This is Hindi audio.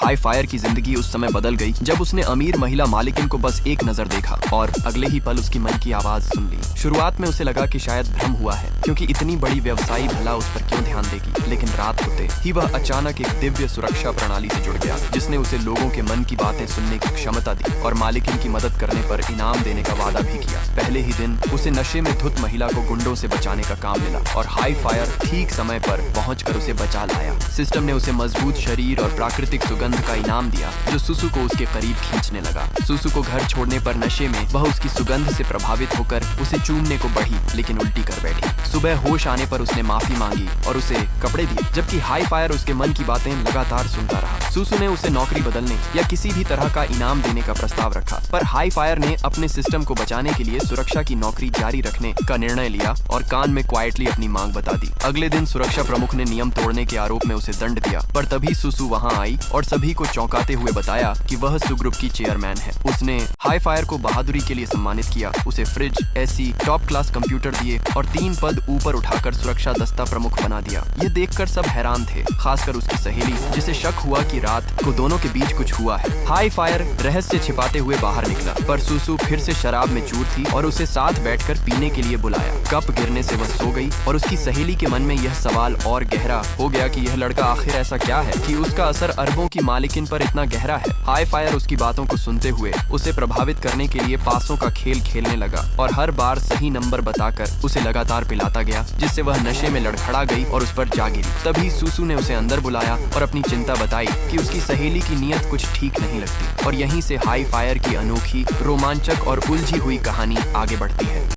हाई फायर की जिंदगी उस समय बदल गई जब उसने अमीर महिला मालिकिन को बस एक नजर देखा और अगले ही पल उसकी मन की आवाज सुन ली। शुरुआत में उसे लगा कि शायद भ्रम हुआ है, क्योंकि इतनी बड़ी व्यवसायी भला उस पर क्यों ध्यान देगी। लेकिन रात होते ही वह अचानक एक दिव्य सुरक्षा प्रणाली से जुड़ गया, जिसने उसे लोगों के मन की बातें सुनने की क्षमता दी और मालिकिन की मदद करने पर इनाम देने का वादा भी किया। पहले ही दिन उसे नशे में धुत महिला को गुंडों से बचाने का काम मिला और हाई फायर ठीक समय पर पहुंचकर उसे बचा लाया। सिस्टम ने उसे मजबूत शरीर और प्राकृतिक सुगंध का इनाम दिया, जो सुसु को उसके करीब खींचने लगा। सुसु को घर छोड़ने पर नशे में वह उसकी सुगंध से प्रभावित होकर उसे चूमने को बढ़ी, लेकिन उल्टी कर बैठी। सुबह होश आने पर उसने माफी मांगी और उसे कपड़े दिए, जबकि हाई फायर उसके मन की बातें लगातार सुनता रहा। सुसु ने उसे नौकरी बदलने या किसी भी तरह का इनाम देने का प्रस्ताव रखा, पर हाई फायर ने अपने सिस्टम को बचाने के लिए सुरक्षा की नौकरी जारी रखने का निर्णय लिया और कान में क्वाइटली अपनी मांग बता दी। अगले दिन सुरक्षा प्रमुख ने नियम तोड़ने के आरोप में उसे दंड दिया, पर तभी सुसु वहां आई और सभी को चौंकाते हुए बताया कि वह सु ग्रुप की चेयरमैन है। उसने हाई फायर को बहादुरी के लिए सम्मानित किया, उसे fridge, AC, top class computer दिए और 3 पद ऊपर उठाकर सुरक्षा दस्ता प्रमुख बना दिया। यह देखकर सब हैरान थे, खासकर उसकी सहेली, जिसे शक हुआ कि रात को दोनों के बीच कुछ हुआ है। हाई फायर रहस्य छिपाते हुए बाहर निकला, पर सुसु फिर से शराब में चूर थी और उसे साथ बैठकर पीने के लिए बुलाया। कप गिरने से वह सो गई और उसकी सहेली के मन में यह सवाल और गहरा हो गया कि यह लड़का आखिर ऐसा क्या है कि उसका असर अरबों की मालिकिन पर इतना गहरा है। हाई फायर उसकी बातों को सुनते हुए उसे प्रभावित करने के लिए पासों का खेल खेलने लगा और हर बार सही नंबर बताकर उसे लगातार पिलाता गया, जिससे वह नशे में लड़खड़ा गई और उस पर जा गिरी। तभी सुसु ने उसे अंदर बुलाया और अपनी चिंता बताई कि उसकी सहेली की नीयत कुछ ठीक नहीं लगती, और यहीं से हाई फायर की अनोखी, रोमांचक और उलझी हुई कहानी आगे बढ़ती है।